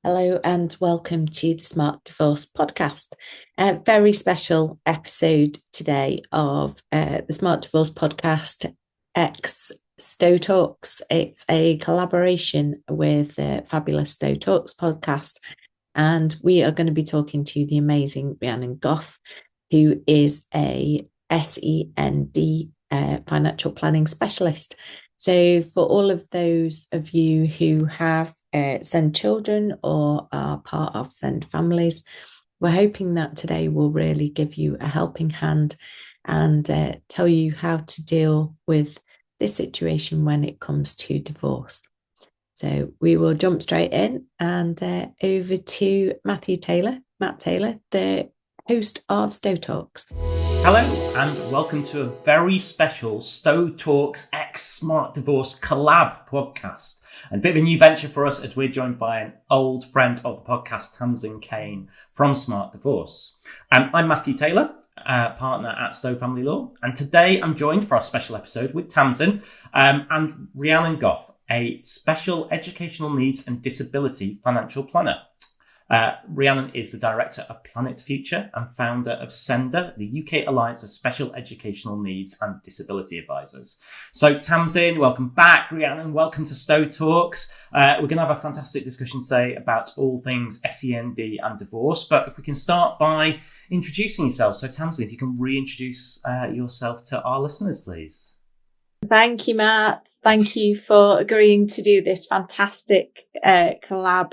Hello and welcome to the Smart Divorce Podcast. A very special episode today of the Smart Divorce Podcast X Stowe Talks. It's a collaboration with the fabulous Stowe Talks Podcast, and we are going to be talking to the amazing Rhiannon Gogh, who is a SEND financial planning specialist. So for all of those of you who have SEND children or are part of SEND families, we're hoping that today will really give you a helping hand and tell you how to deal with this situation when it comes to divorce. So we will jump straight in and over to Matt Taylor, the host of Stowe Talks. Hello and welcome to a very special Stowe Talks X Smart Divorce collab podcast. And a bit of a new venture for us as we're joined by an old friend of the podcast, Tamsin Kane from Smart Divorce. I'm Matthew Taylor, partner at Stowe Family Law, and today I'm joined for our special episode with Tamsin and Rhiannon Gogh, a special educational needs and disability financial planner. Rhiannon is the Director of PlanIt Future and founder of SENDA, the UK Alliance of Special Educational Needs and Disability Advisors. So Tamsin, welcome back. Rhiannon, welcome to Stowe Talks. We're going to have a fantastic discussion today about all things SEND and divorce. But if we can start by introducing yourself. So Tamsin, if you can reintroduce yourself to our listeners, please. Thank you, Matt. Thank you for agreeing to do this fantastic collab.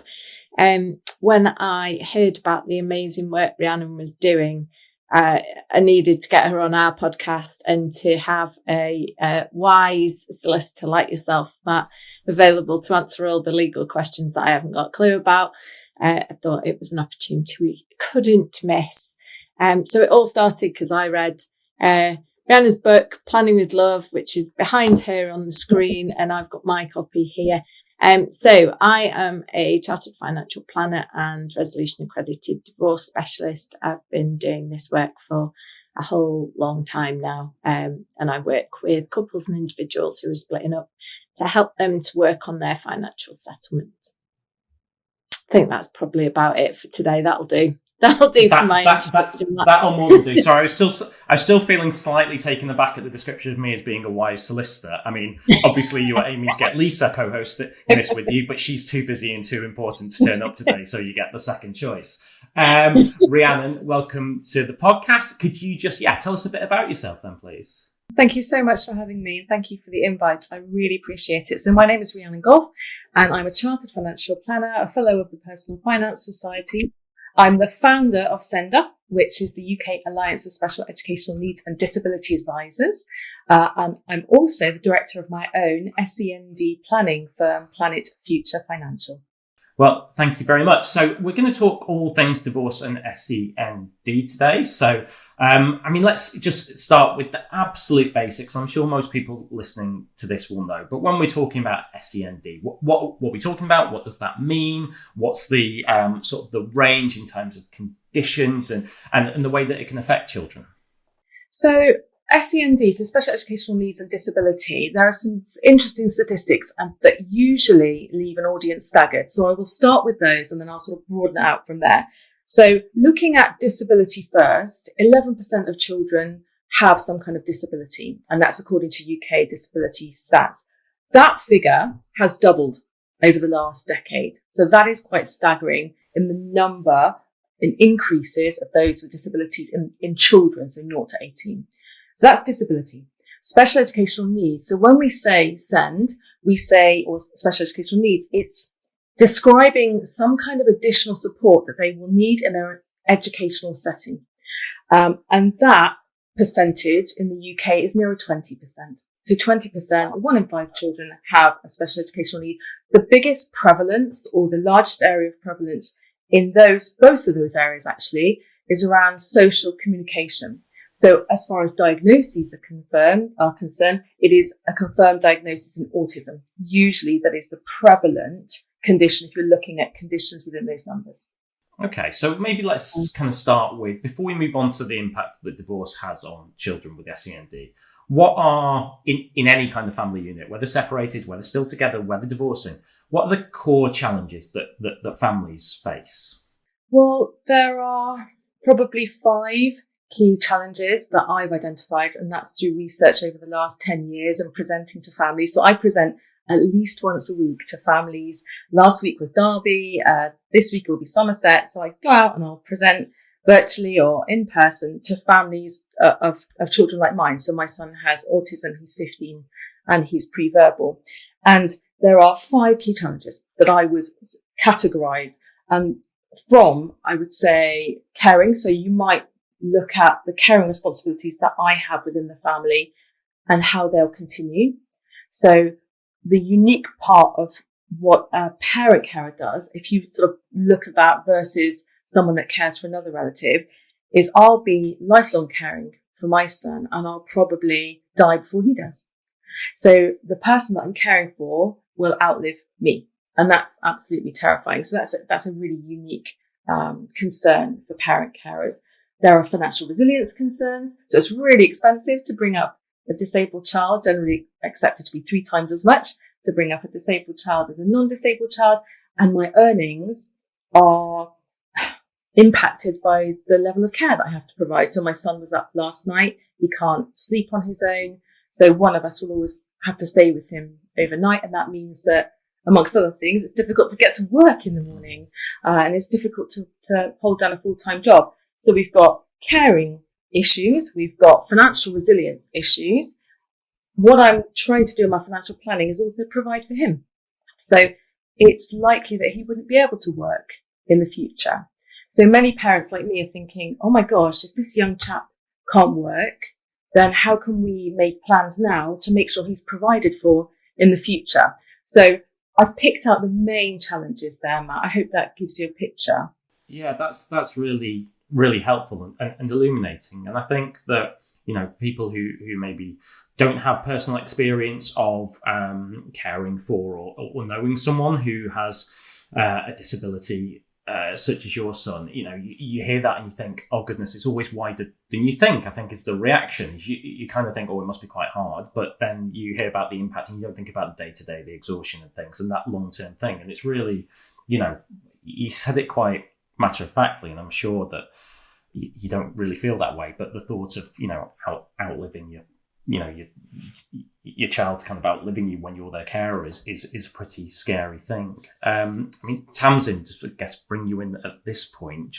When I heard about the amazing work Rhiannon was doing, I needed to get her on our podcast and to have a wise solicitor like yourself, Matt, available to answer all the legal questions that I haven't got a clue about. I thought it was an opportunity we couldn't miss. So it all started because I read Rhiannon's book, Planning with Love, which is behind her on the screen, and I've got my copy here. So I am a chartered financial planner and resolution accredited divorce specialist. I've been doing this work for a whole long time now. And I work with couples and individuals who are splitting up to help them to work on their financial settlement. I think that's probably about it for today. That'll do. That'll do for my introduction. That'll more than do. Sorry, I'm still feeling slightly taken aback at the description of me as being a wise solicitor. I mean, obviously you were aiming to get Lisa co-host this with you, but she's too busy and too important to turn up today, so you get the second choice. Rhiannon, welcome to the podcast. Could you just tell us a bit about yourself then, please? Thank you so much for having me. Thank you for the invite. I really appreciate it. So my name is Rhiannon Gogh, and I'm a chartered financial planner, a fellow of the Personal Finance Society. I'm the founder of SENDA, which is the UK Alliance of Special Educational Needs and Disability Advisors. And I'm also the director of my own SEND planning firm, PlanIt Future Financial. Well, thank you very much. So we're going to talk all things divorce and SEND today. So, let's just start with the absolute basics. I'm sure most people listening to this will know, but when we're talking about SEND, what are we talking about? What does that mean? What's the sort of the range in terms of conditions and the way that it can affect children? So SEND, so Special Educational Needs and Disability, there are some interesting statistics that usually leave an audience staggered. So I will start with those and then I'll sort of broaden it out from there. So looking at disability first, 11% of children have some kind of disability, and that's according to UK disability stats. That figure has doubled over the last decade. So that is quite staggering in the number in increases of those with disabilities in children, so 0 to 18. So that's disability. Special educational needs. So when we say SEND, or special educational needs, it's describing some kind of additional support that they will need in their educational setting. And that percentage in the UK is nearer 20%. So 20%, 1 in 5 children have a special educational need. The biggest prevalence, or the largest area of prevalence in both of those areas actually, is around social communication. So as far as diagnoses are concerned, it is a confirmed diagnosis in autism. Usually that is the prevalent condition if you're looking at conditions within those numbers. Okay, so maybe let's kind of start with, before we move on to the impact that divorce has on children with SEND, what are, in any kind of family unit, whether separated, whether still together, whether divorcing, what are the core challenges that families face? Well, there are probably 5 key challenges that I've identified, and that's through research over the last 10 years and presenting to families. So I present at least once a week to families. Last week was Derby. This week it will be Somerset. So I go out and I'll present virtually or in person to families of children like mine. So my son has autism. He's 15 and he's pre-verbal. And there are 5 key challenges that I would categorize from, I would say, caring. So you might look at the caring responsibilities that I have within the family and how they'll continue. So the unique part of what a parent carer does, if you sort of look at that versus someone that cares for another relative, is I'll be lifelong caring for my son and I'll probably die before he does. So the person that I'm caring for will outlive me. And that's absolutely terrifying. So that's a really unique concern for parent carers. There are financial resilience concerns. So it's really expensive to bring up a disabled child, generally accepted to be 3 times as much to bring up a disabled child as a non-disabled child. And my earnings are impacted by the level of care that I have to provide. So my son was up last night. He can't sleep on his own. So one of us will always have to stay with him overnight. And that means that, amongst other things, it's difficult to get to work in the morning. And it's difficult to hold down a full-time job. So we've got caring issues. We've got financial resilience issues. What I'm trying to do in my financial planning is also provide for him. So it's likely that he wouldn't be able to work in the future. So many parents like me are thinking, oh my gosh, if this young chap can't work, then how can we make plans now to make sure he's provided for in the future? So I've picked out the main challenges there, Matt. I hope that gives you a picture. Yeah, that's really, really helpful and illuminating. And I think that, people who maybe don't have personal experience of caring for or knowing someone who has a disability such as your son, you hear that and you think, oh goodness, it's always wider than you think. I think it's the reaction. You kind of think, oh, it must be quite hard. But then you hear about the impact and you don't think about the day-to-day, the exhaustion and things and that long-term thing. And it's really, you said it quite matter-of-factly, and I'm sure that you don't really feel that way. But the thought of, outliving your child kind of outliving you when you're their carer is a pretty scary thing. Tamsin, just I guess bring you in at this point,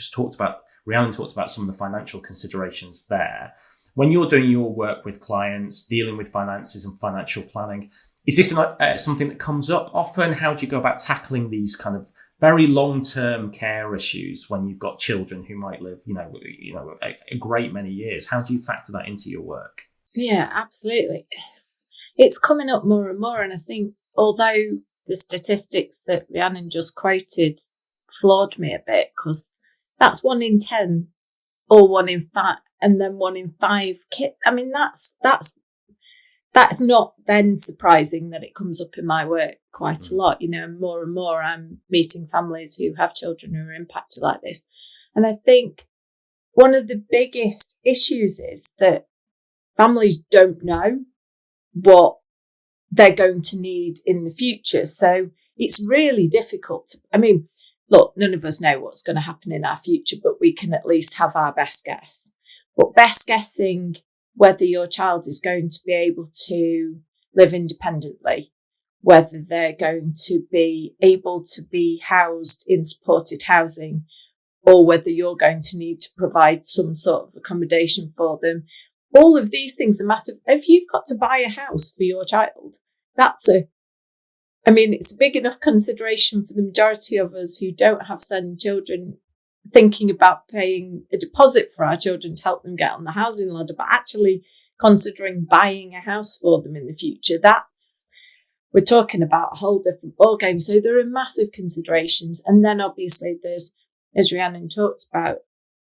Rhiannon talked about some of the financial considerations there. When you're doing your work with clients, dealing with finances and financial planning, is this something that comes up often? How do you go about tackling these kind of very long-term care issues when you've got children who might live, a great many years? How do you factor that into your work? Yeah, absolutely. It's coming up more and more. And I think although the statistics that Rhiannon just quoted floored me a bit, because that's 1 in 10 or 1 in 5 and then 1 in 5 kids. I mean, that's not then surprising that it comes up in my work quite a lot, and more I'm meeting families who have children who are impacted like this. And I think one of the biggest issues is that families don't know what they're going to need in the future. So it's really difficult. Look, none of us know what's going to happen in our future, but we can at least have our best guess. But best guessing whether your child is going to be able to live independently, whether they're going to be able to be housed in supported housing, or whether you're going to need to provide some sort of accommodation for them. All of these things are massive. If you've got to buy a house for your child, it's a big enough consideration for the majority of us who don't have SEND children, thinking about paying a deposit for our children to help them get on the housing ladder, but actually considering buying a house for them in the future. We're talking about a whole different ballgame. So there are massive considerations. And then obviously there's, as Rhiannon talked about,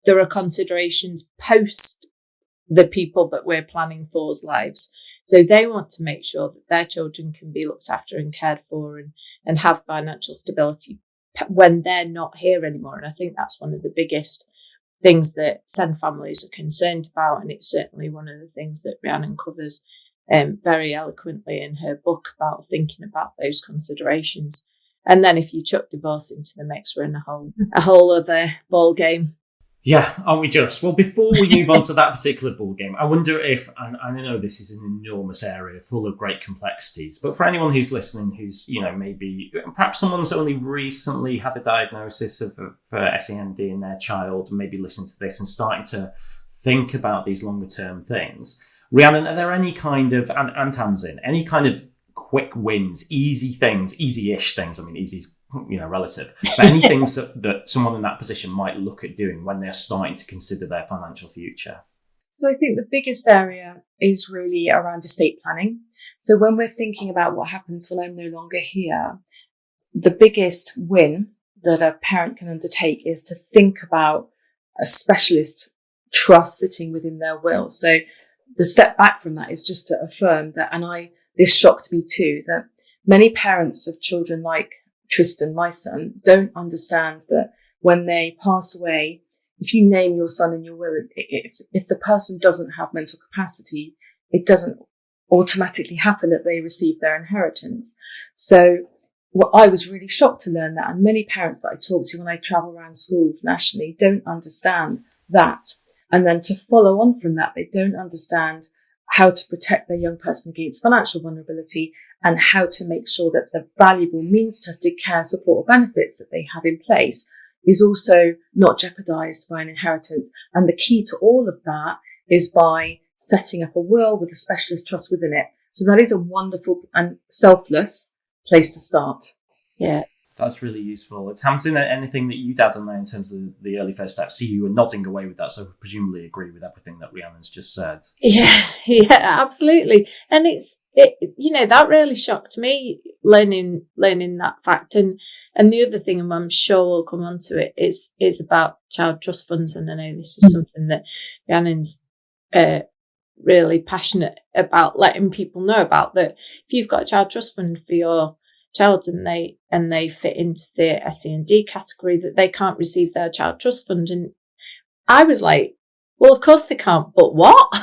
there are considerations post the people that we're planning for's lives. So they want to make sure that their children can be looked after and cared for and have financial stability when they're not here anymore. And I think that's one of the biggest things that SEND families are concerned about. And it's certainly one of the things that Rhiannon covers very eloquently in her book about thinking about those considerations. And then if you chuck divorce into the mix, we're in a whole other ball game. Yeah, aren't we just? Well, before we move on to that particular ball game, I wonder if, and I know this is an enormous area full of great complexities, but for anyone who's listening, who's, maybe, perhaps someone's only recently had a diagnosis for SEND in their child, maybe listen to this and starting to think about these longer term things. Rhiannon, are there any kind of, and Tamsin, any kind of quick wins, easy things, easy-ish things? I mean, easy's, relative. But any things that someone in that position might look at doing when they're starting to consider their financial future? So I think the biggest area is really around estate planning. So when we're thinking about what happens when I'm no longer here, the biggest win that a parent can undertake is to think about a specialist trust sitting within their will. So the step back from that is just to affirm that, this shocked me too, that many parents of children like Tristan, my son, don't understand that when they pass away, if you name your son in your will, if the person doesn't have mental capacity, it doesn't automatically happen that they receive their inheritance. So I was really shocked to learn that, and many parents that I talk to when I travel around schools nationally don't understand that. And then to follow on from that, they don't understand how to protect their young person against financial vulnerability and how to make sure that the valuable means-tested care, support, or benefits that they have in place is also not jeopardized by an inheritance. And the key to all of that is by setting up a will with a specialist trust within it. So that is a wonderful and selfless place to start. Yeah. That's really useful. Tamsin, anything that you'd add on there in terms of the early first steps? See, you were nodding away with that, so presumably agree with everything that Rhiannon's just said. Yeah, absolutely. And that really shocked me learning that fact. And the other thing, and I'm sure we'll come on to it, is about child trust funds. And I know this is something that Rhiannon's really passionate about letting people know about, that if you've got a child trust fund for your child and they fit into the SEND category, that they can't receive their child trust fund. And I was like, well, of course they can't, but what?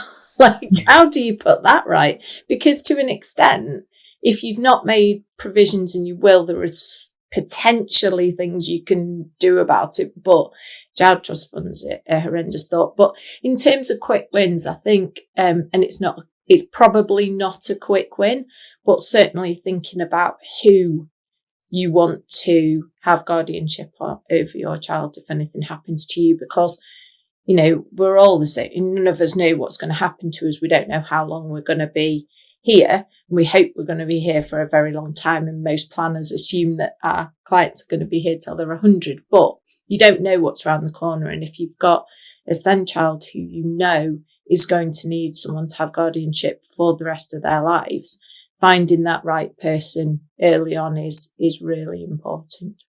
How do you put that right? Because to an extent, if you've not made provisions in your will, there is potentially things you can do about it, but child trust funds are a horrendous thought. But in terms of quick wins, I think, and it's probably not a quick win, but certainly thinking about who you want to have guardianship over your child if anything happens to you, because, we're all the same. None of us know what's going to happen to us. We don't know how long we're going to be here. We hope we're going to be here for a very long time. And most planners assume that our clients are going to be here till they're 100, but you don't know what's around the corner. And if you've got a SEND child who is going to need someone to have guardianship for the rest of their lives, finding that right person early on is really important.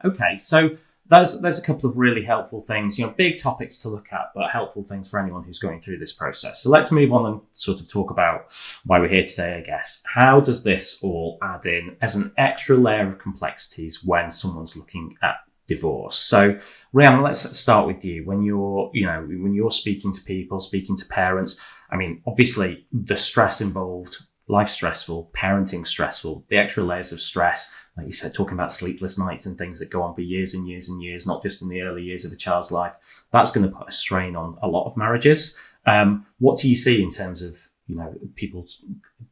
Okay, so there's a couple of really helpful things, big topics to look at, but helpful things for anyone who's going through this process. So let's move on and sort of talk about why we're here today, I guess. How does this all add in as an extra layer of complexities when someone's looking at divorce? So Rhiannon, let's start with you. When you're speaking to people, speaking to parents, I mean, obviously the stress involved, life stressful, parenting stressful, the extra layers of stress, like you said, talking about sleepless nights and things that go on for years and years and years, not just in the early years of a child's life, that's going to put a strain on a lot of marriages. What do you see in terms of, people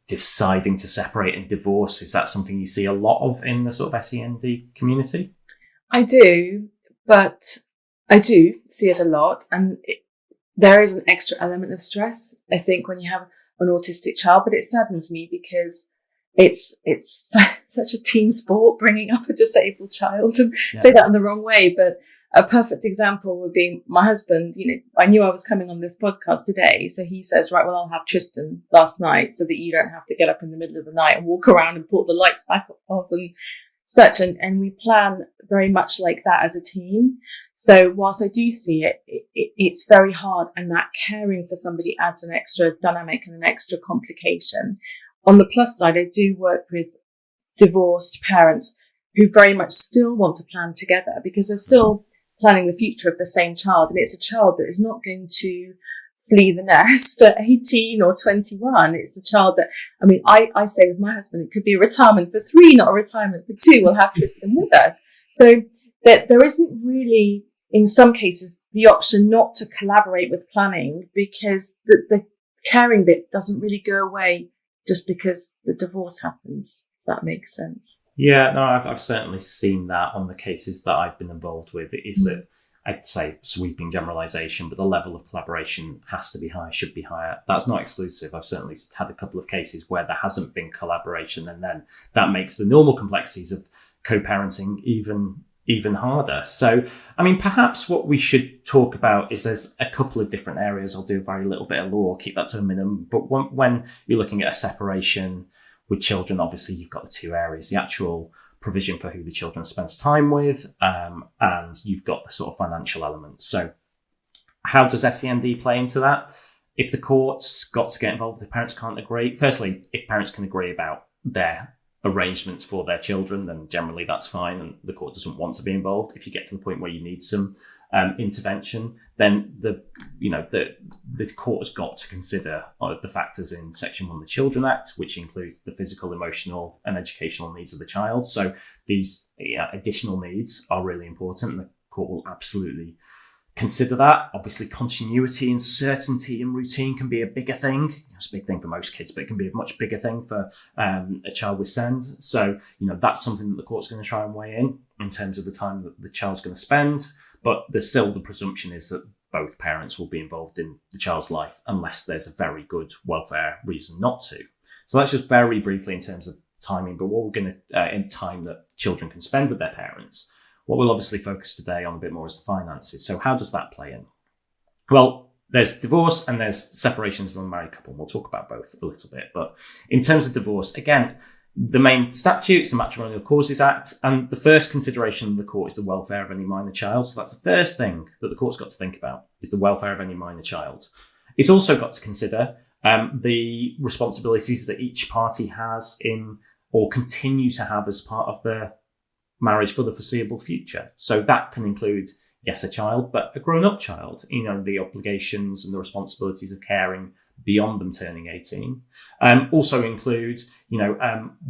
deciding to separate and divorce? Is that something you see a lot of in the sort of SEND community? I do, but I do see it a lot. And there is an extra element of stress, I think, when you have an autistic child, but it saddens me because it's such a team sport bringing up a disabled child, and say that in the wrong way. But a perfect example would be my husband. I knew I was coming on this podcast today, so he says, right, well, I'll have Tristan last night so that you don't have to get up in the middle of the night and walk around and pull the lights back off and such. And we plan very much like that as a team. So whilst I do see it, it's very hard, and that caring for somebody adds an extra dynamic and an extra complication. On the plus side, I do work with divorced parents who very much still want to plan together because they're still planning the future of the same child. And it's a child that is not going to flee the nest at 18 or 21. It's a child that, I mean, I say with my husband, it could be a retirement for 3, not a retirement for 2. We'll have Tristan with us. So that there isn't really, in some cases, the option not to collaborate with planning, because the caring bit doesn't really go away just because the divorce happens. If that makes sense. Yeah, no, I've certainly seen that on the cases that I've been involved with. It is that, I'd say, sweeping generalisation, but the level of collaboration has to be higher, should be higher. That's not exclusive. I've certainly had a couple of cases where there hasn't been collaboration, and then that makes the normal complexities of co-parenting even harder. So, I mean, perhaps what we should talk about is there's a couple of different areas. I'll do a very little bit of law, keep that to a minimum. But when you're looking at a separation with children, obviously you've got the 2 areas: the actual provision for who the children spends time with, and you've got the sort of financial element. So how does SEND play into that? If the court's got to get involved, if parents can't agree, firstly, if parents can agree about their arrangements for their children, then generally that's fine, and the court doesn't want to be involved. If you get to the point where you need some intervention, then the court has got to consider the factors in Section 1 of the Children Act, which includes the physical, emotional and educational needs of the child. So these additional needs are really important, and the court will absolutely consider that. Obviously, continuity and certainty and routine can be a bigger thing. It's a big thing for most kids, but it can be a much bigger thing for a child with SEND. So, that's something that the court's going to try and weigh in terms of the time that the child's going to spend. But there's still the presumption is that both parents will be involved in the child's life unless there's a very good welfare reason not to. So that's just very briefly in terms of timing. But what we're going to, in time that children can spend with their parents, what we'll obviously focus today on a bit more is the finances. So how does that play in? Well, there's divorce and there's separations of a married couple. We'll talk about both a little bit. But in terms of divorce, again, the main statute is the Matrimonial Causes Act, and the first consideration of the court is the welfare of any minor child. So that's the first thing that the court's got to think about, is the welfare of any minor child. It's also got to consider the responsibilities that each party has in, or continue to have as part of their marriage for the foreseeable future. So that can include, yes, a child, but a grown-up child, the obligations and the responsibilities of caring beyond them turning 18. Also includes,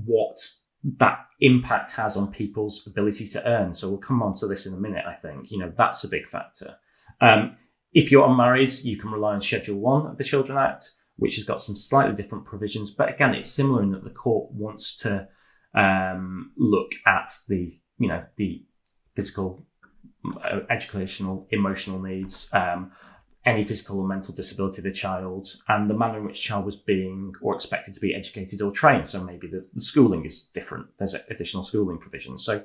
what that impact has on people's ability to earn. So we'll come on to this in a minute, I think. That's a big factor. If you're unmarried, you can rely on Schedule 1 of the Children Act, which has got some slightly different provisions. But again, it's similar in that the court wants to look at the physical, educational, emotional needs, any physical or mental disability of the child, and the manner in which the child was being or expected to be educated or trained. So maybe the schooling is different. There's additional schooling provisions. So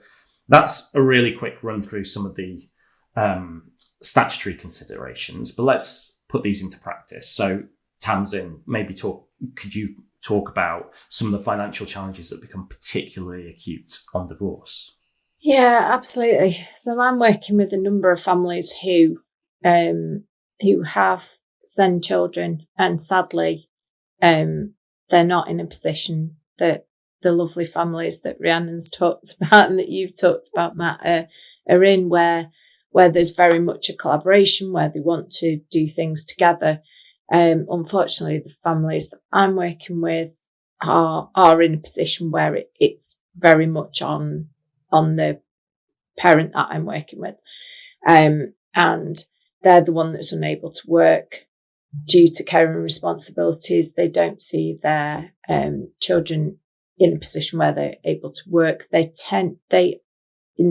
that's a really quick run through some of the statutory considerations, but let's put these into practice. So Tamsin, could you talk about some of the financial challenges that become particularly acute on divorce? Yeah, absolutely. So I'm working with a number of families who have SEND children, and sadly, they're not in a position that the lovely families that Rhiannon's talked about and that you've talked about, Matt, are in, where there's very much a collaboration, where they want to do things together. Unfortunately, the families that I'm working with are in a position where it's very much on the parent that I'm working with. And they're the one that's unable to work due to caring responsibilities. They don't see their children in a position where they're able to work. In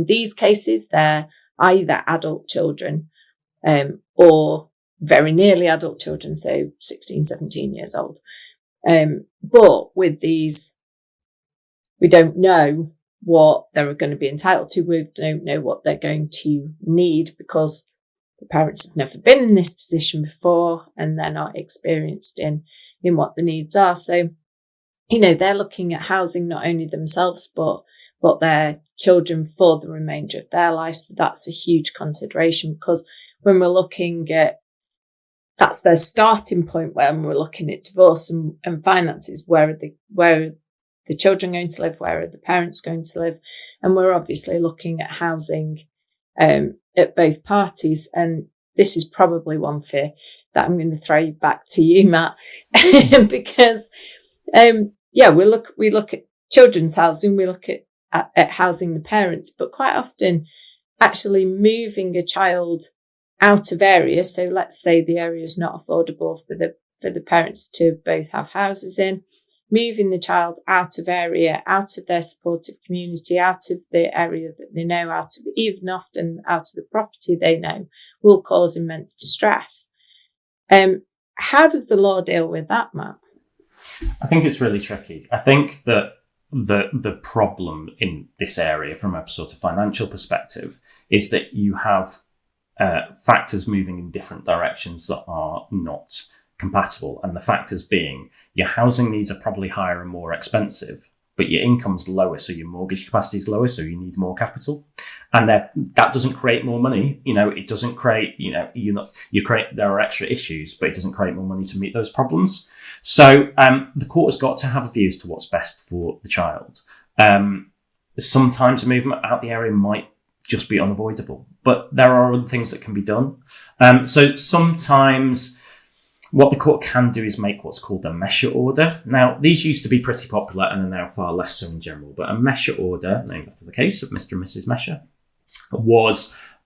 these cases, they're either adult children or very nearly adult children, so 16, 17 years old. But with these, we don't know what they're going to be entitled to. We don't know what they're going to need because the parents have never been in this position before and they're not experienced in what the needs are. So, they're looking at housing not only themselves, but their children for the remainder of their lives. So that's a huge consideration, because when we're looking at, that's their starting point when we're looking at divorce and finances, where are the children going to live? Where are the parents going to live? And we're obviously looking at housing at both parties. And this is probably one for that I'm going to throw back to you, Matt, because we look at children's housing, we look at housing the parents, but quite often actually moving a child out of areas. So let's say the area is not affordable for the parents to both have houses in. Moving the child out of area, out of their supportive community, out of the area that they know, even often out of the property they know, will cause immense distress. How does the law deal with that, Matt? I think it's really tricky. I think that the problem in this area from a sort of financial perspective is that you have factors moving in different directions that are not compatible. And the factors being your housing needs are probably higher and more expensive, but your income's lower, so your mortgage capacity is lower, so you need more capital. And that doesn't create more money. It doesn't create, there are extra issues, but it doesn't create more money to meet those problems. So the court has got to have a view as to what's best for the child. Sometimes a movement out the area might just be unavoidable, but there are other things that can be done. So sometimes what the court can do is make what's called a measure order. Now, these used to be pretty popular and are now far less so in general, but a measure order, named after the case of Mr. and Mrs. Mesher,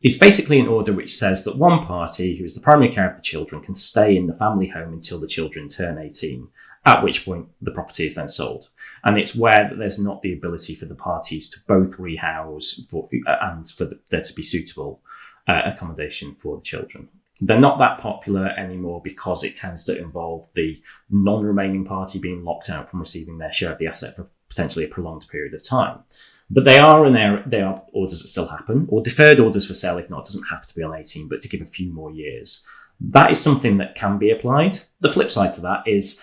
is basically an order which says that one party, who is the primary care of the children, can stay in the family home until the children turn 18, at which point the property is then sold. And it's where there's not the ability for the parties to both rehouse and for there to be suitable accommodation for the children. They're not that popular anymore because it tends to involve the non-remaining party being locked out from receiving their share of the asset for potentially a prolonged period of time. But they are orders that still happen, or deferred orders for sale. If not, it doesn't have to be on 18, but to give a few more years. That is something that can be applied. The flip side to that is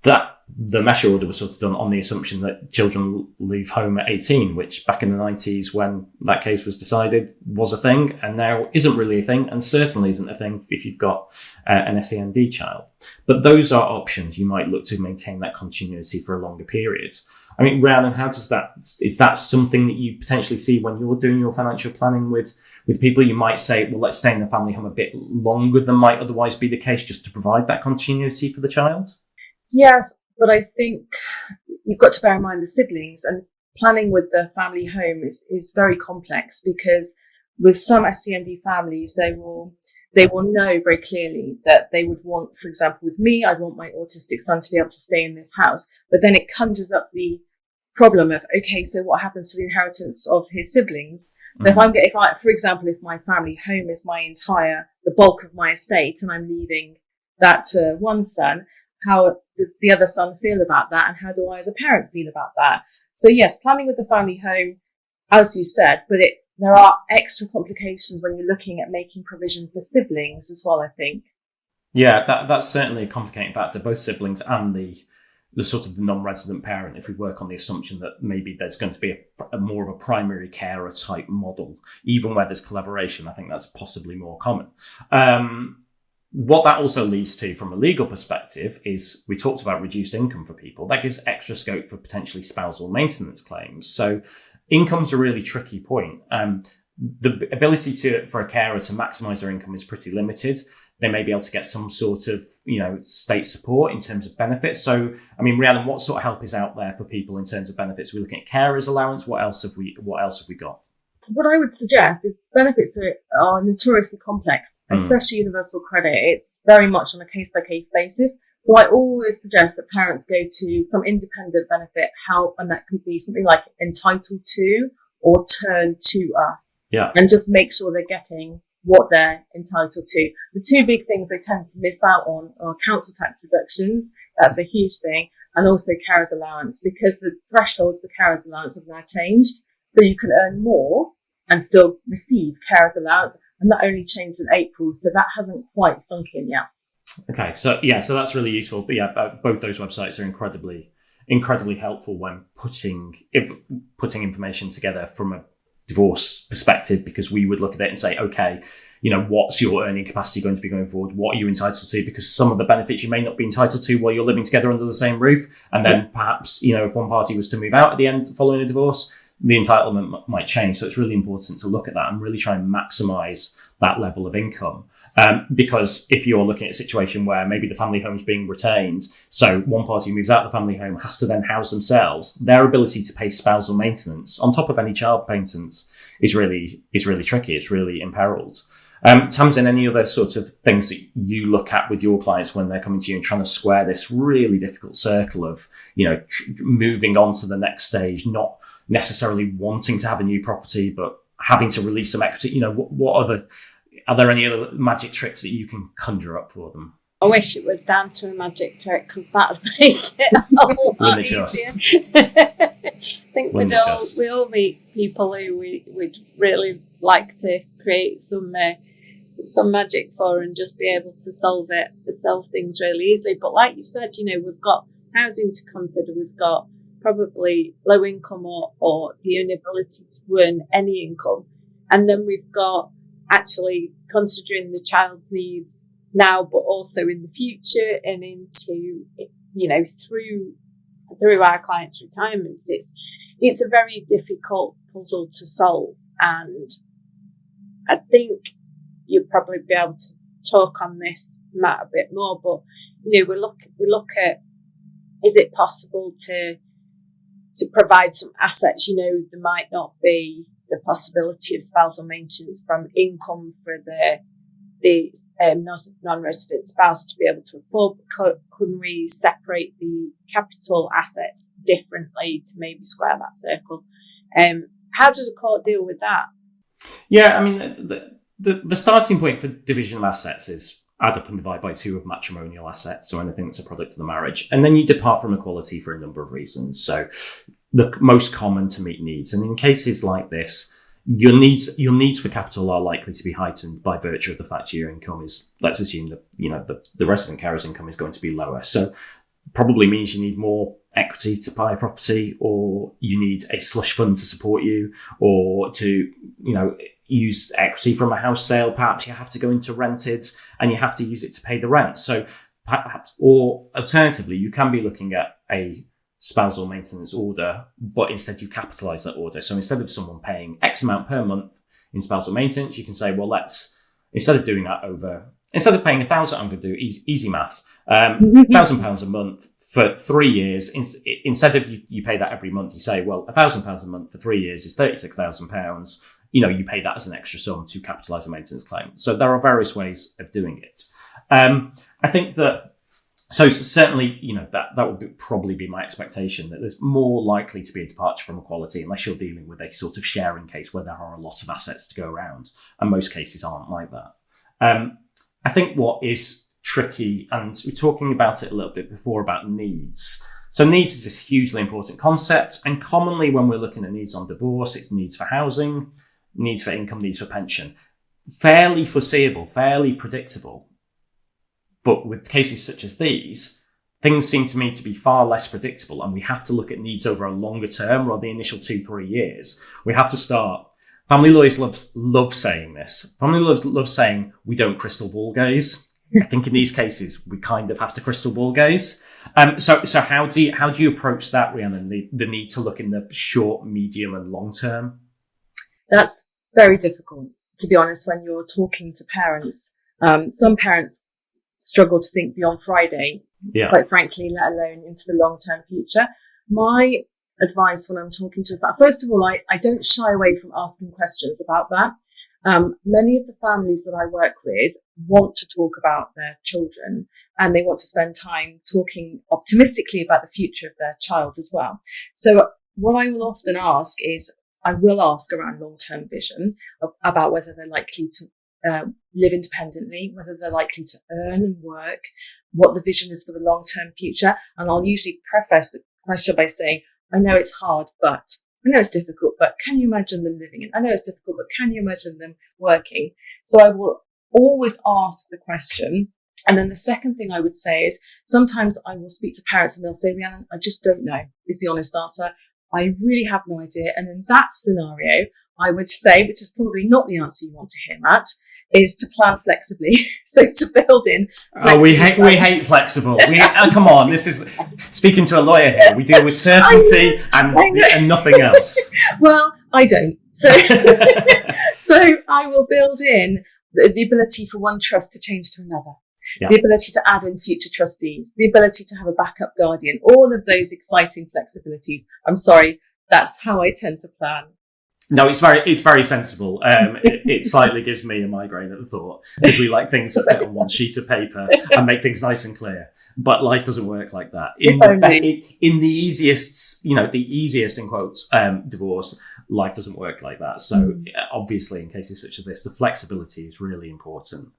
that the measure order was sort of done on the assumption that children leave home at 18, which back in the 90s when that case was decided was a thing, and now isn't really a thing, and certainly isn't a thing if you've got an SEND child. But those are options. You might look to maintain that continuity for a longer period. I mean, Rhiannon, is that something that you potentially see when you're doing your financial planning with people? You might say, well, let's stay in the family home a bit longer than might otherwise be the case just to provide that continuity for the child? Yes, but I think you've got to bear in mind the siblings, and planning with the family home is very complex, because with some SEND families, they will know very clearly that they would want, for example, with me, I'd want my autistic son to be able to stay in this house, but then it conjures up the problem of, okay, so what happens to the inheritance of his siblings? So for example, if my family home is the bulk of my estate, and I'm leaving that to one son, how does the other son feel about that? And how do I as a parent feel about that? So yes, planning with the family home, as you said, but there are extra complications when you're looking at making provision for siblings as well, I think. Yeah, that's certainly a complicating factor, both siblings and the sort of non-resident parent, if we work on the assumption that maybe there's going to be a more of a primary carer type model, even where there's collaboration. I think that's possibly more common. What that also leads to from a legal perspective is, we talked about reduced income for people. That gives extra scope for potentially spousal maintenance claims. So income's a really tricky point. The ability for a carer to maximise their income is pretty limited. They may be able to get some sort of, state support in terms of benefits. So, I mean, Rhiannon, what sort of help is out there for people in terms of benefits? We're looking at carers allowance. What else have we got? What I would suggest is benefits are notoriously complex, especially universal credit. It's very much on a case-by-case basis. So I always suggest that parents go to some independent benefit help, and that could be something like entitled to or turn to us. Yeah. And just make sure they're getting what they're entitled to. The two big things they tend to miss out on are council tax reductions. That's a huge thing. And also carers allowance, because the thresholds for carers allowance have now changed. So you can earn more and still receive carers allowance, and that only changed in April, so that hasn't quite sunk in yet. Okay, so that's really useful. But yeah, both those websites are incredibly helpful when putting information together from a divorce perspective, because we would look at it and say, okay, what's your earning capacity going to be going forward? What are you entitled to? Because some of the benefits you may not be entitled to while you're living together under the same roof, and then perhaps if one party was to move out at the end following a divorce, the entitlement might change. So it's really important to look at that and really try and maximise that level of income. Because if you're looking at a situation where maybe the family home's being retained, so one party moves out of the family home, has to then house themselves, their ability to pay spousal maintenance on top of any child maintenance is really tricky. It's really imperiled. Tamsin, any other sort of things that you look at with your clients when they're coming to you and trying to square this really difficult circle of, moving on to the next stage, not necessarily wanting to have a new property, but having to release some equity? Are there any other magic tricks that you can conjure up for them? I wish it was down to a magic trick, because that would make it a whole lot easier. I think we all meet people who we'd really like to create some magic for and just be able to solve things really easily. But like you said, we've got housing to consider. We've got probably low income or the inability to earn any income, and then we've got actually considering the child's needs now, but also in the future and into, through our clients' retirements. It's a very difficult puzzle to solve, and I think you'll probably be able to talk on this, Matt, a bit more. But we look at, is it possible to provide some assets? There might not be the possibility of spousal maintenance from income for the non-resident spouse to be able to afford. Couldn't we separate the capital assets differently to maybe square that circle? How does a court deal with that? Yeah, I mean, the starting point for division of assets is add up and divide by 2 of matrimonial assets, so anything that's a product of the marriage. And then you depart from equality for a number of reasons. So the most common to meet needs. And in cases like this, your needs for capital are likely to be heightened by virtue of the fact your income is, let's assume that, the resident carer's income is going to be lower. So probably means you need more equity to buy a property, or you need a slush fund to support you, or to, use equity from a house sale. Perhaps you have to go into rented and you have to use it to pay the rent. So perhaps, or alternatively, you can be looking at a spousal maintenance order, but instead you capitalise that order. So instead of someone paying X amount per month in spousal maintenance, you can say, well, instead of paying 1,000, I'm going to do easy maths, £1,000 a month for 3 years. Instead of you pay that every month, you say, well, £1,000 a month for 3 years is £36,000. You pay that as an extra sum to capitalise a maintenance claim. So there are various ways of doing it. I think that, so certainly, that would probably be my expectation, that there's more likely to be a departure from equality unless you're dealing with a sort of sharing case where there are a lot of assets to go around. And most cases aren't like that. I think what is tricky, and we were talking about it a little bit before about needs. So needs is this hugely important concept. And commonly when we're looking at needs on divorce, it's needs for housing, needs for income, needs for pension. Fairly foreseeable, fairly predictable. But with cases such as these, things seem to me to be far less predictable, and we have to look at needs over a longer term rather than the initial 2-3 years. We have to start. Family lawyers love saying this. Family lawyers love saying we don't crystal ball gaze. I think in these cases we kind of have to crystal ball gaze. So how do you approach that, Rhiannon? The need to look in the short, medium, and long term. That's very difficult, to be honest, when you're talking to parents. Some parents struggle to think beyond Friday, quite frankly, let alone into the long-term future. My advice when I'm talking to them, first of all, I don't shy away from asking questions about that. Many of the families that I work with want to talk about their children, and they want to spend time talking optimistically about the future of their child as well. So what I will often ask is, I will ask around long-term vision, about whether they're likely to live independently, whether they're likely to earn and work, what the vision is for the long-term future. And I'll usually preface the question by saying, I know it's hard, but I know it's difficult, but can you imagine them living in? I know it's difficult, but can you imagine them working? So I will always ask the question. And then the second thing I would say is, sometimes I will speak to parents and they'll say, Rhiannon, I just don't know, is the honest answer. I really have no idea. And in that scenario, I would say, which is probably not the answer you want to hear, Matt, is to plan flexibly. So to build in. Oh, we hate flexible. Come on, this is speaking to a lawyer here. We deal with certainty and nothing else. Well, I don't. So, so I will build in the ability for one trust to change to another. Yeah. The ability to add in future trustees, the ability to have a backup guardian, all of those exciting flexibilities. I'm sorry, that's how I tend to plan. No, it's very sensible. It slightly gives me a migraine at the thought, because we like things that fit on one sheet of paper and make things nice and clear. But life doesn't work like that. In the easiest in quotes, divorce, life doesn't work like that. So obviously, in cases such as this, the flexibility is really important.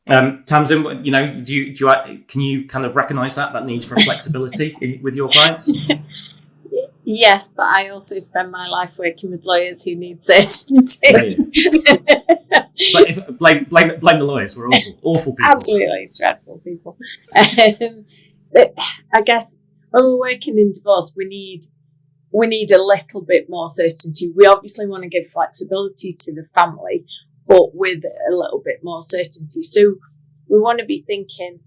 Tamsin, can you kind of recognise that need for flexibility with your clients? Yes, but I also spend my life working with lawyers who need certainty. Blame the lawyers. We're awful people. Absolutely dreadful people. I guess when we're working in divorce, we need a little bit more certainty. We obviously want to give flexibility to the family, but with a little bit more certainty. So we want to be thinking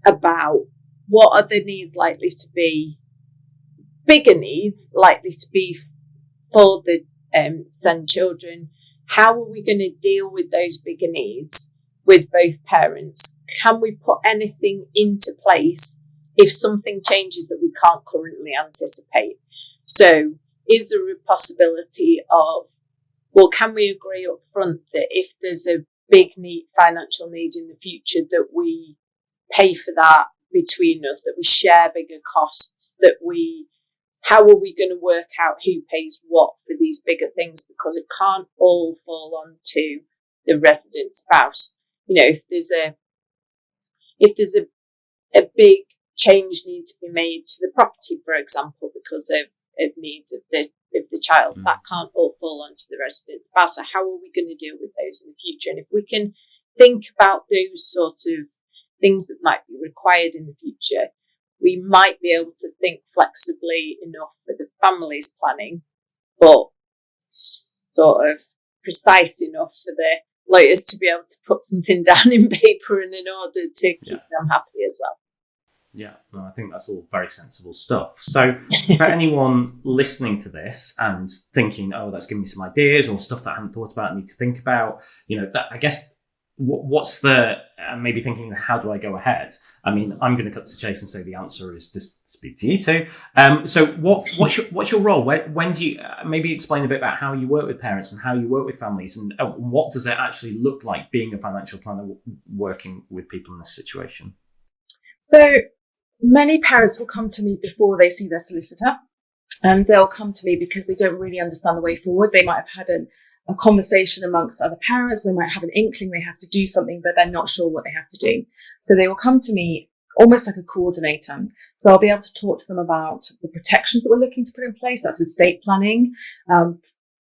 about what are the needs likely to be, bigger needs likely to be for the SEND children. How are we going to deal with those bigger needs with both parents? Can we put anything into place if something changes that we can't currently anticipate? So is there a possibility of, well, can we agree up front that if there's a big financial need in the future, that we pay for that between us, that we share bigger costs, how are we going to work out who pays what for these bigger things? Because it can't all fall onto the resident spouse. If there's a big change need to be made to the property, for example, because of needs of the child, that can't all fall onto the resident spouse. So how are we going to deal with those in the future? And if we can think about those sort of things that might be required in the future, we might be able to think flexibly enough for the family's planning, but sort of precise enough for the lawyers to be able to put something down in paper and in order to keep them happy as well. Yeah, no, I think that's all very sensible stuff. So for anyone listening to this and thinking, oh, that's giving me some ideas or stuff that I hadn't thought about and need to think about, that I guess what's the maybe thinking, how do I go ahead? I mean, I'm going to cut to the chase and say the answer is just speak to you two. So what's your role? When do you maybe explain a bit about how you work with parents and how you work with families, and what does it actually look like being a financial planner working with people in this situation? So many parents will come to me before they see their solicitor, and they'll come to me because they don't really understand the way forward. They might have had a conversation amongst other parents. They might have an inkling they have to do something, but they're not sure what they have to do. So they will come to me almost like a coordinator. So I'll be able to talk to them about the protections that we're looking to put in place. That's estate planning,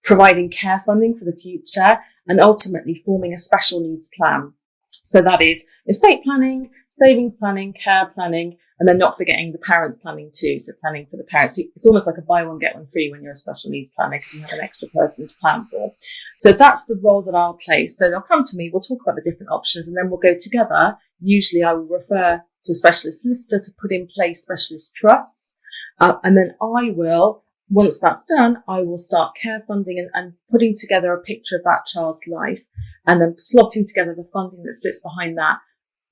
providing care funding for the future, and ultimately forming a special needs plan. So that is estate planning, savings planning, care planning, and then not forgetting the parents planning too. So planning for the parents. It's almost like a buy one, get one free when you're a special needs planner, because you have an extra person to plan for. So that's the role that I'll play. So they'll come to me, we'll talk about the different options, and then we'll go together. Usually I will refer to a specialist solicitor to put in place specialist trusts. And then I will, once that's done, I will start care funding and putting together a picture of that child's life, and then slotting together the funding that sits behind that,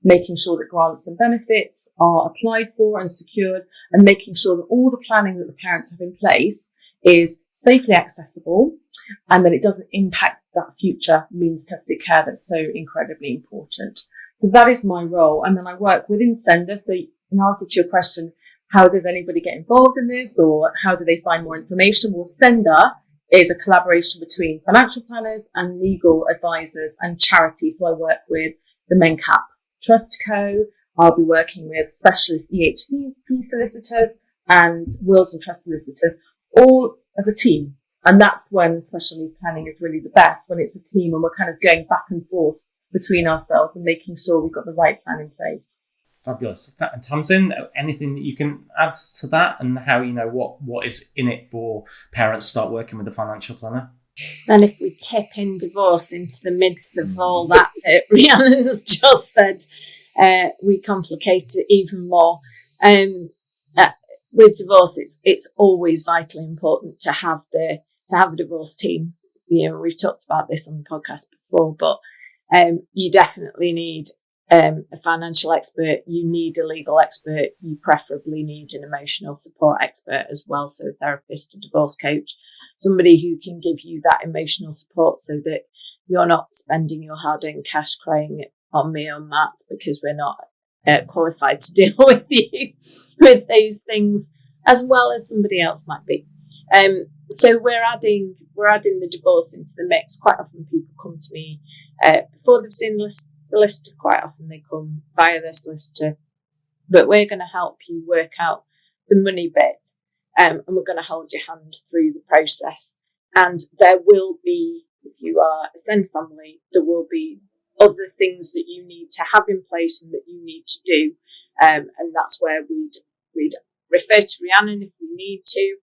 making sure that grants and benefits are applied for and secured, and making sure that all the planning that the parents have in place is safely accessible, and that it doesn't impact that future means tested care that's so incredibly important. So that is my role. And then I work within SENDA. So in answer to your question, how does anybody get involved in this, or how do they find more information? Well, SENDA is a collaboration between financial planners and legal advisors and charities. So I work with the MenCap Trust Co. I'll be working with specialist EHCP solicitors and wills and trust solicitors, all as a team. And that's when special needs planning is really the best, when it's a team and we're kind of going back and forth between ourselves and making sure we've got the right plan in place. Fabulous. And Tamsin, anything that you can add to that, and how, what is in it for parents to start working with a financial planner? Then if we tip in divorce into the midst of all that Rhiannon's just said, we complicate it even more. With divorce, it's always vitally important to have a divorce team. You know, we've talked about this on the podcast before, but you definitely need a financial expert. You need a legal expert. You preferably need an emotional support expert as well. So a therapist, a divorce coach, somebody who can give you that emotional support so that you're not spending your hard-earned cash crying on me or Matt because we're not qualified to deal with you with those things as well as somebody else might be. So we're adding the divorce into the mix. Quite often people come to me before they've seen the solicitor. Quite often they come via their solicitor, but we're going to help you work out the money bit, and we're going to hold your hand through the process. And there will be, if you are a SEND family, there will be other things that you need to have in place and that you need to do, and that's where we'd refer to Rhiannon if we need to,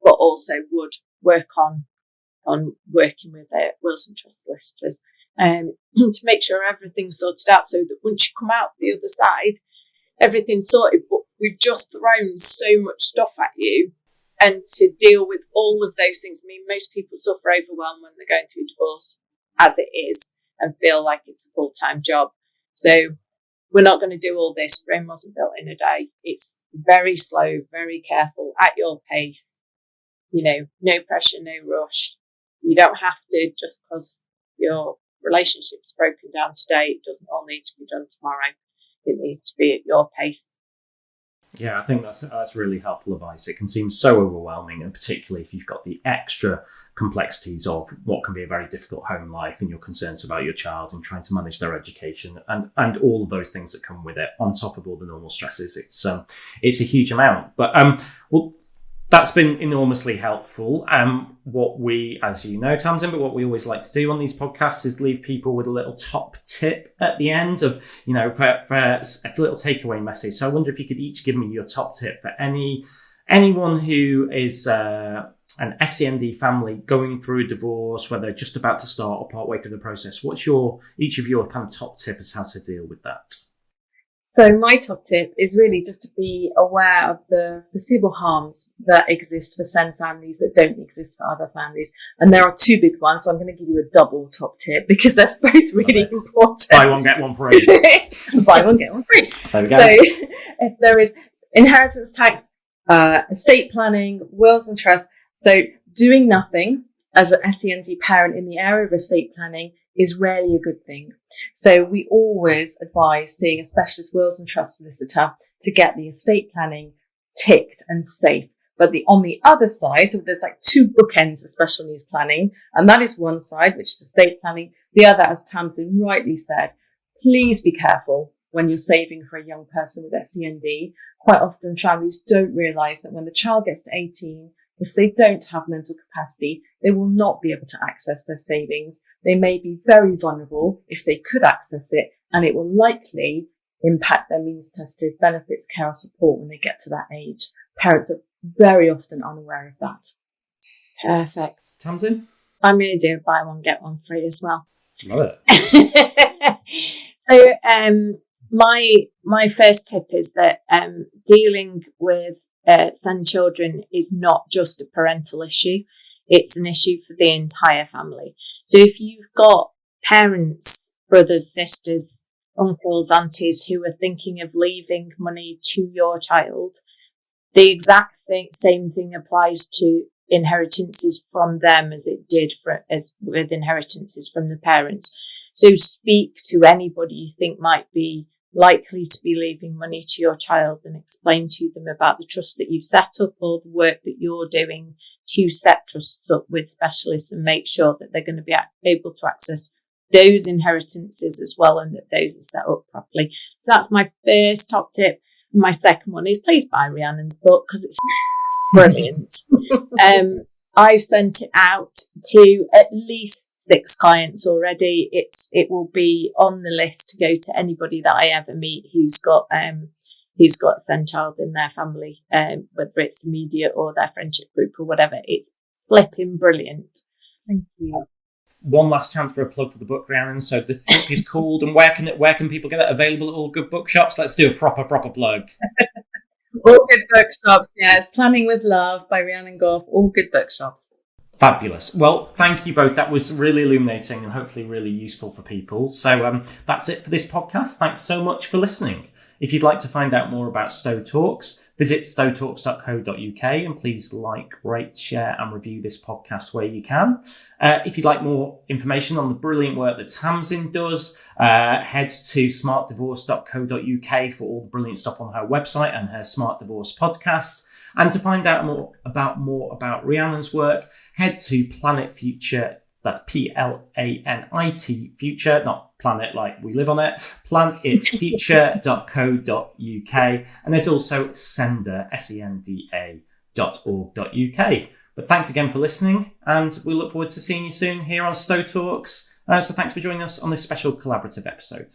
but also would work on working with wills and trust solicitors to make sure everything's sorted out, so that once you come out the other side, everything's sorted. But we've just thrown so much stuff at you, and to deal with all of those things. I mean, most people suffer overwhelm when they're going through divorce as it is and feel like it's a full-time job. So we're not going to do all this. Rome wasn't built in a day. It's very slow, very careful, at your pace. You know, no pressure, no rush. You don't have to, just because your relationship's broken down today, it doesn't all need to be done tomorrow. It needs to be at your pace. Yeah, I think that's really helpful advice. It can seem so overwhelming, and particularly if you've got the extra complexities of what can be a very difficult home life and your concerns about your child and trying to manage their education and all of those things that come with it, on top of all the normal stresses. It's a huge amount. But well, that's been enormously helpful. What we, as you know, Tamsin, but what we always like to do on these podcasts is leave people with a little top tip at the end of, you know, for a little takeaway message. So I wonder if you could each give me your top tip for anyone who is an SEND family going through a divorce, whether just about to start or partway through the process. What's each of your kind of top tip as how to deal with that? So my top tip is really just to be aware of the foreseeable harms that exist for SEND families that don't exist for other families. And there are two big ones, so I'm going to give you a double top tip because that's both really important. Buy one, get one free. Buy one, get one free. There we go. So if there is inheritance tax, estate planning, wills and trusts. So doing nothing as an SEND parent in the area of estate planning is rarely a good thing. So we always advise seeing a specialist wills and trust solicitor to get the estate planning ticked and safe. But on the other side, so there's like two bookends of special needs planning, and that is one side, which is estate planning. The other, as Tamsin rightly said, please be careful when you're saving for a young person with SEND. Quite often families don't realise that when the child gets to 18, if they don't have mental capacity, they will not be able to access their savings. They may be very vulnerable if they could access it, and it will likely impact their means tested benefits, care or support when they get to that age. Parents are very often unaware of that. Perfect. Tamsin? I'm going to do a buy one, get one free as well. Love it. So my first tip is that dealing with SEND children is not just a parental issue. It's an issue for the entire family. So if you've got parents, brothers, sisters, uncles, aunties who are thinking of leaving money to your child, the exact same thing applies to inheritances from them as it did as with inheritances from the parents. So speak to anybody you think might be likely to be leaving money to your child and explain to them about the trust that you've set up or the work that you're doing to set trusts up with specialists and make sure that they're going to be able to access those inheritances as well and that those are set up properly. So that's my first top tip. My second one is please buy Rhiannon's book because it's brilliant. I've sent it out to at least 6 clients already. It will be on the list to go to anybody that I ever meet who's got a SEND child in their family, whether it's immediate or their friendship group or whatever. It's flipping brilliant. Thank you. One last chance for a plug for the book, Rhiannon. So the book is called, and where can people get it? Available at all good bookshops? Let's do a proper plug. All good bookshops. Yeah, it's Planning with Love by Rhiannon Gogh. All good bookshops. Fabulous. Well, thank you both. That was really illuminating and hopefully really useful for people. So that's it for this podcast. Thanks so much for listening. If you'd like to find out more about Stowe Talks, visit stowetalks.co.uk and please like, rate, share and review this podcast where you can. If you'd like more information on the brilliant work that Tamsin does, head to smartdivorce.co.uk for all the brilliant stuff on her website and her Smart Divorce podcast. And to find out more about Rhiannon's work, head to PlanIt Future. That's PLANIT Future, not planet like we live on it. planitfuture.co.uk. And there's also SENDA, SENDA.org.uk. But thanks again for listening, and we look forward to seeing you soon here on Stowe Talks. So thanks for joining us on this special collaborative episode.